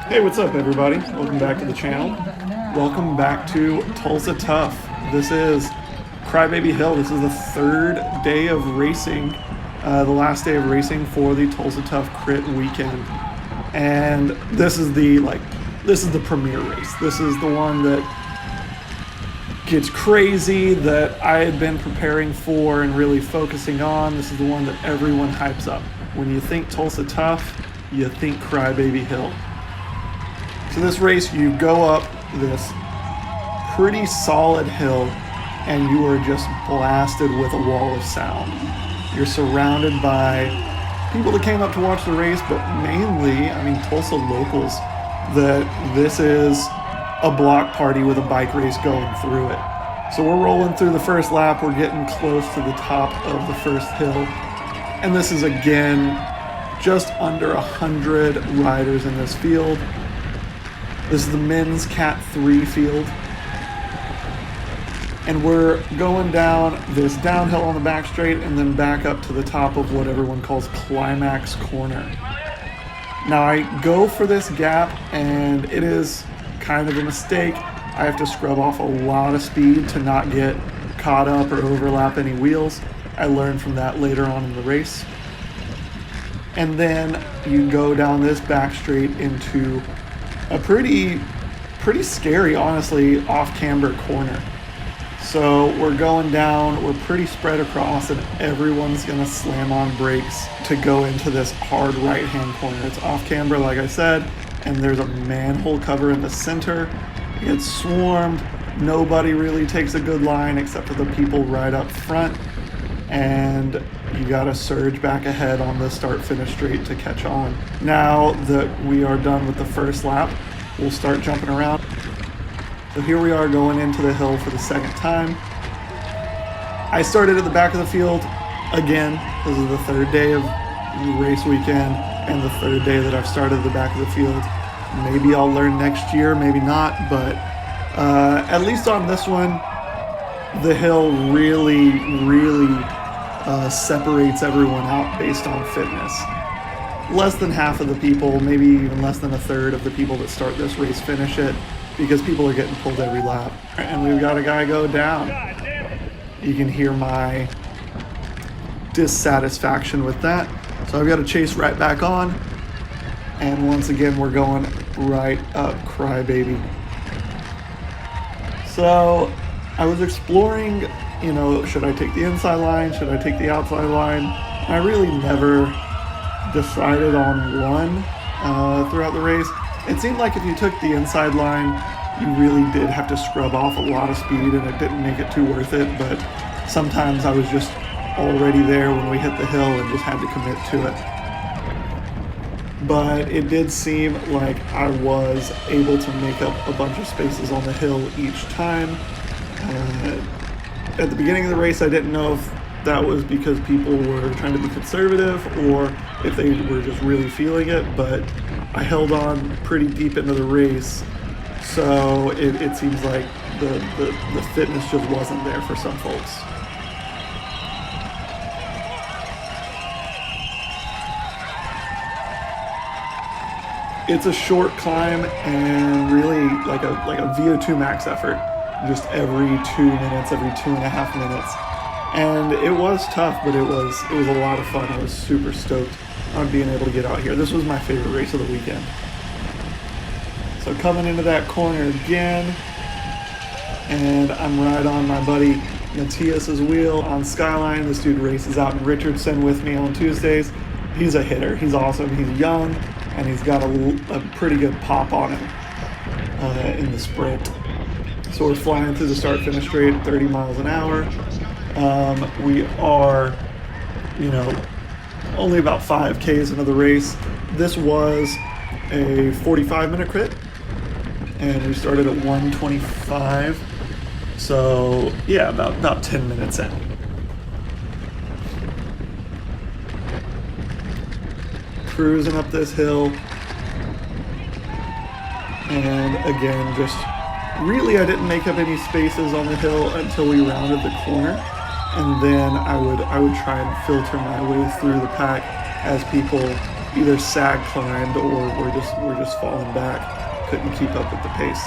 Hey, what's up, everybody? Welcome back to the channel. Welcome back to Tulsa Tough. This is Crybaby Hill. This is the third day of racing, the last day of racing for the Tulsa Tough Crit weekend. And this is the premier race. This is the one that gets crazy, that I had been preparing for and really focusing on. This is the one that everyone hypes up. When you think Tulsa Tough, you think Crybaby Hill. So this race, you go up this pretty solid hill and you are just blasted with a wall of sound. You're surrounded by people that came up to watch the race, but mainly, Tulsa locals, that this is a block party with a bike race going through it. So we're rolling through the first lap, we're getting close to the top of the first hill, and this is again just under 100 riders in this field. This is the men's Cat 3 field. And we're going down this downhill on the back straight and then back up to the top of what everyone calls Climax Corner. Now I go for this gap and it is kind of a mistake. I have to scrub off a lot of speed to not get caught up or overlap any wheels. I learned from that later on in the race. And then you go down this back straight into a pretty scary, honestly, off-camber corner. So we're going down, we're pretty spread across, and everyone's gonna slam on brakes to go into this hard right-hand corner. It's off-camber, like I said, and there's a manhole cover in the center. It's swarmed. Nobody really takes a good line except for the people right up front. And you gotta surge back ahead on the start-finish straight to catch on. Now that we are done with the first lap, we'll start jumping around. So here we are going into the hill for the second time. I started at the back of the field again. This is the third day of the race weekend and the third day that I've started at the back of the field. Maybe I'll learn next year, maybe not, but at least on this one, the hill really separates everyone out based on fitness. Less than half of the people, maybe even less than a third of the people that start this race finish it, because people are getting pulled every lap. And we've got a guy go down. You can hear my dissatisfaction with that. So I've got to chase right back on. And once again, we're going right up Crybaby. So I was exploring, should I take the inside line? Should I take the outside line? I really never decided on one throughout the race. It seemed like if you took the inside line, you really did have to scrub off a lot of speed and it didn't make it too worth it, but sometimes I was just already there when we hit the hill and just had to commit to it. But it did seem like I was able to make up a bunch of spaces on the hill each time. At the beginning of the race, I didn't know if that was because people were trying to be conservative or if they were just really feeling it, but I held on pretty deep into the race, so it seems like the fitness just wasn't there for some folks. It's a short climb and really like a VO2 max effort, just every 2 minutes, every 2.5 minutes. And it was tough, but it was a lot of fun. I was super stoked on being able to get out here. This was my favorite race of the weekend. So coming into that corner again, and I'm right on my buddy Matthias's wheel on Skyline. This dude races out in Richardson with me on Tuesdays. He's a hitter. He's awesome. He's young, and he's got a pretty good pop on him in the sprint. So we're flying through the start-finish straight at 30 miles an hour. We are, only about 5Ks into the race. This was a 45-minute crit, and we started at 1:25. So yeah, about 10 minutes in. Cruising up this hill, and again, just really I didn't make up any spaces on the hill until we rounded the corner. And then I would try and filter my way through the pack as people, either sag climbed or we're just falling back. Couldn't keep up with the pace.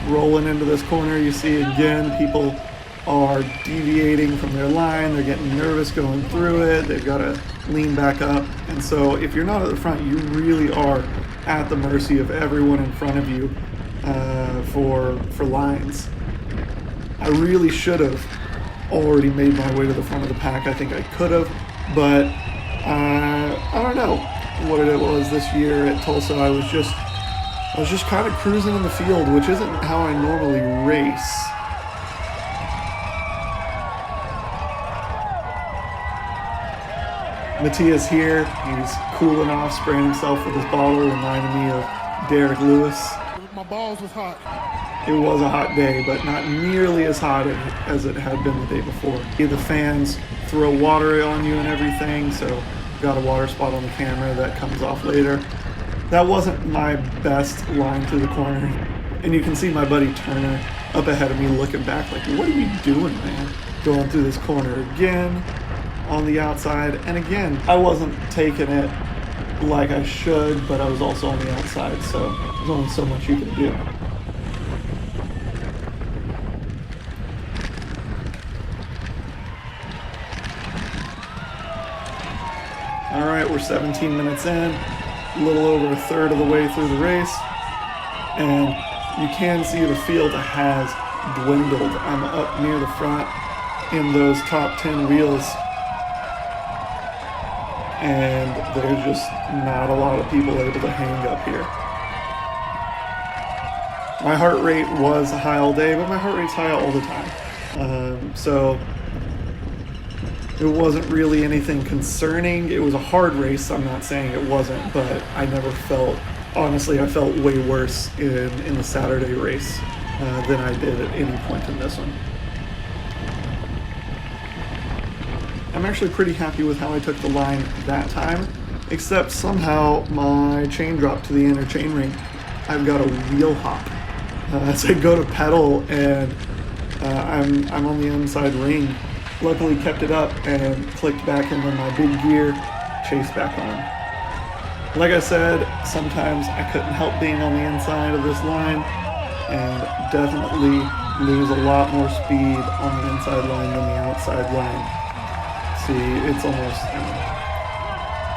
Rolling into this corner, you see again people are deviating from their line. They're getting nervous going through it. They've got to lean back up. And so if you're not at the front, you really are at the mercy of everyone in front of you for lines. I really should have already made my way to the front of the pack. I think I could have, but I don't know what it was this year at Tulsa. I was just kind of cruising in the field, which isn't how I normally race. Matthias here, he's cooling off, spraying himself with his bottle, reminding me of Derek Lewis. My balls was hot. It was a hot day, but not nearly as hot as it had been the day before. The fans throw water on you and everything, so got a water spot on the camera that comes off later. That wasn't my best line through the corner. And you can see my buddy Turner up ahead of me looking back like, what are you doing, man? Going through this corner again on the outside. And again, I wasn't taking it like I should, but I was also on the outside, so there's only so much you can do. All right, we're 17 minutes in, a little over a third of the way through the race, and you can see the field has dwindled. I'm up near the front in those top 10 wheels, and there's just not a lot of people able to hang up here. My heart rate was high all day, but my heart rate's high all the time. So it wasn't really anything concerning. It was a hard race. I'm not saying it wasn't, but I never felt, honestly, I felt way worse in the Saturday race than I did at any point in this one. I'm actually pretty happy with how I took the line that time, except somehow my chain dropped to the inner chain ring. I've got a wheel hop. As I go to pedal and I'm on the inside ring. Luckily kept it up and clicked back into my big gear, chased back on. Like I said, sometimes I couldn't help being on the inside of this line and definitely lose a lot more speed on the inside line than the outside line. See, it's almost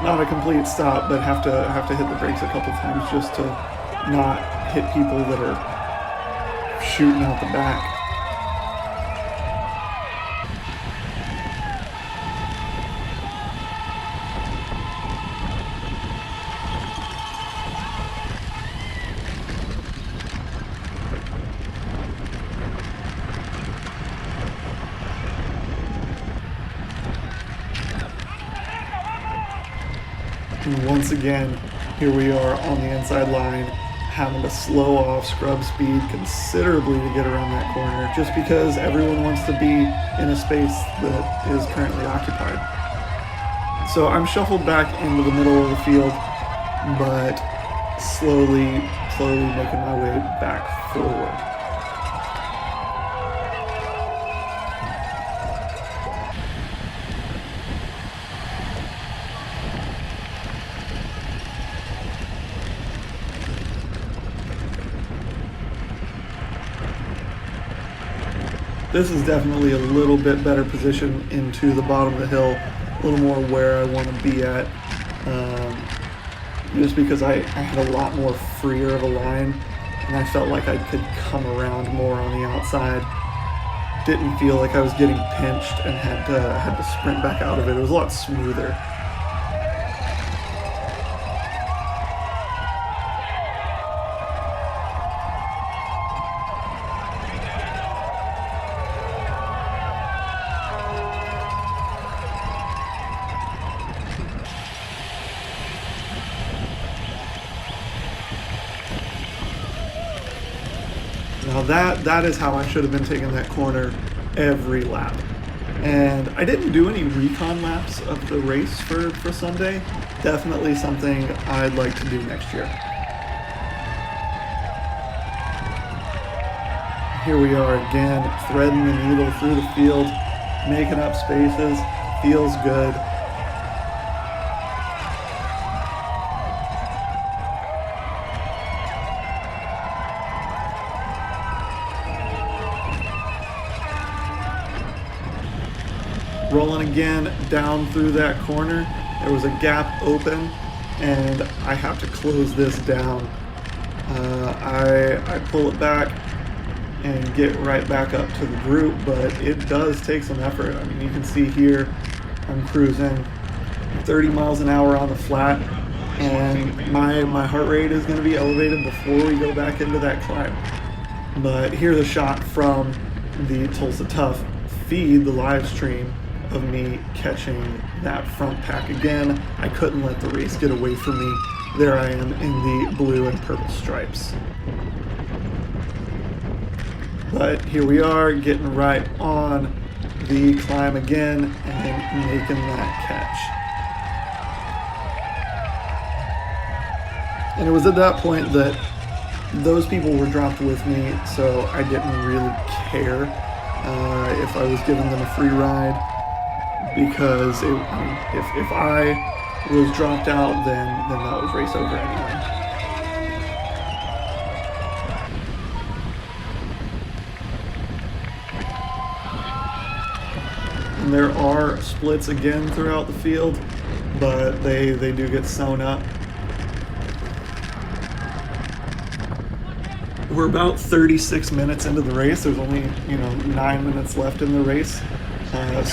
not a complete stop, but have to hit the brakes a couple times just to not hit people that are shooting out the back. And once again, here we are on the inside line, having to slow off scrub speed considerably to get around that corner, just because everyone wants to be in a space that is currently occupied. So I'm shuffled back into the middle of the field, but slowly making my way back forward. This is definitely a little bit better position into the bottom of the hill, a little more where I want to be at, just because I had a lot more freer of a line, and I felt like I could come around more on the outside. Didn't feel like I was getting pinched and had to sprint back out of it. It was a lot smoother. Now that is how I should have been taking that corner every lap. And I didn't do any recon laps of the race for Sunday. Definitely something I'd like to do next year. Here we are again, threading the needle through the field, making up spaces, feels good. Rolling again down through that corner. There was a gap open and I have to close this down. I pull it back and get right back up to the group, but it does take some effort. I mean, you can see here I'm cruising 30 miles an hour on the flat, and my heart rate is going to be elevated before we go back into that climb. But here's a shot from the Tulsa Tough feed, the live stream, of me catching that front pack again. I couldn't let the race get away from me. There I am in the blue and purple stripes. But here we are, getting right on the climb again and making that catch. And it was at that point that those people were dropped with me, so I didn't really care if I was giving them a free ride, because if I was dropped out, then that was race over anyway. And there are splits again throughout the field, but they do get sewn up. We're about 36 minutes into the race. There's only 9 minutes left in the race,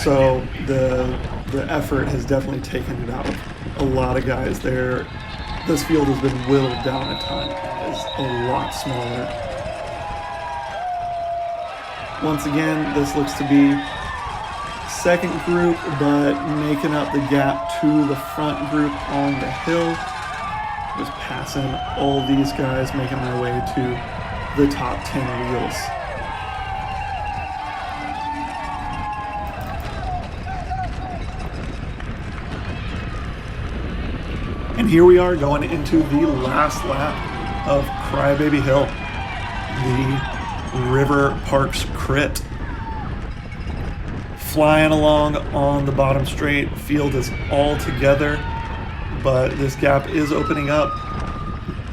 so the effort has definitely taken it out of a lot of guys. This field has been whittled down a ton. It's a lot smaller. Once again, this looks to be second group, but making up the gap to the front group on the hill. Just passing all these guys, making my way to the top 10 wheels. And here we are going into the last lap of Crybaby Hill, the River Parks Crit. Flying along on the bottom straight, field is all together, but this gap is opening up,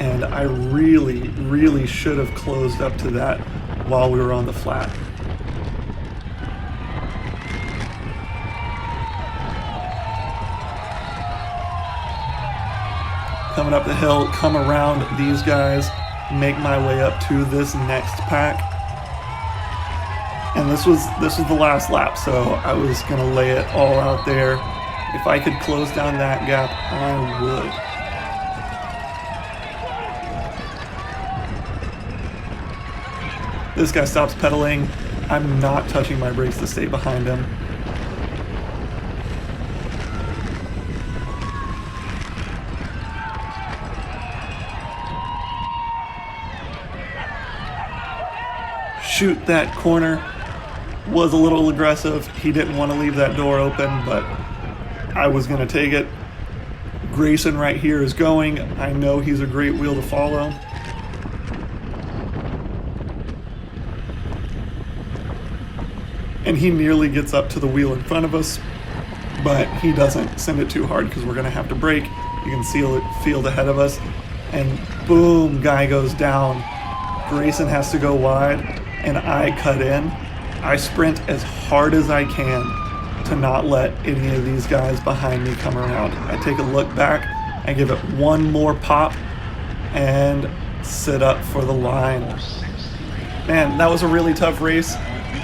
and I really should have closed up to that while we were on the flat. Coming up the hill, come around these guys, make my way up to this next pack. And this was the last lap, so I was gonna lay it all out there. If I could close down that gap, I would. This guy stops pedaling. I'm not touching my brakes to stay behind him. Shoot that corner. Was a little aggressive. He didn't want to leave that door open, but I was going to take it. Grayson right here is going. I know he's a great wheel to follow. And he nearly gets up to the wheel in front of us, but he doesn't send it too hard because we're going to have to brake. You can see it field ahead of us, and boom, guy goes down. Grayson has to go wide, and I cut in. I sprint as hard as I can to not let any of these guys behind me come around. I take a look back, I give it one more pop, and sit up for the line. Man, that was a really tough race.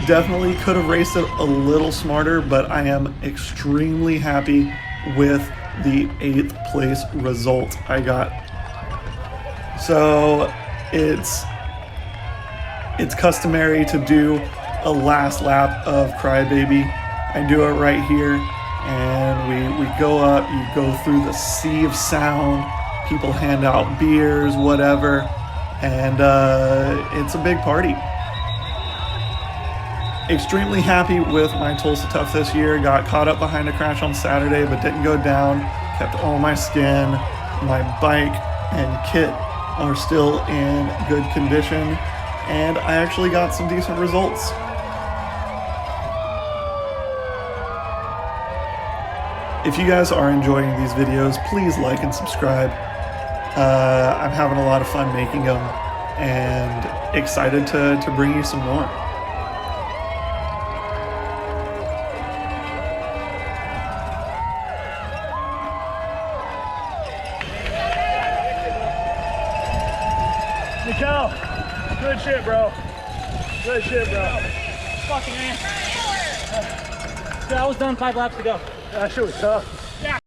Definitely could have raced it a little smarter, but I am extremely happy with the 8th place result I got. So it's customary to do a last lap of Crybaby. I do it right here, and we go up, you go through the sea of sound, people hand out beers, whatever, and it's a big party. Extremely happy with my Tulsa Tough this year. Got caught up behind a crash on Saturday, but didn't go down. Kept all my skin. My bike and kit are still in good condition. and I actually got some decent results. If you guys are enjoying these videos, please like and subscribe. I'm having a lot of fun making them and excited to bring you some more. Mikkel, good shit, bro. Good shit, bro. Fucking man. Dude, I was done 5 laps to go. That shit was tough.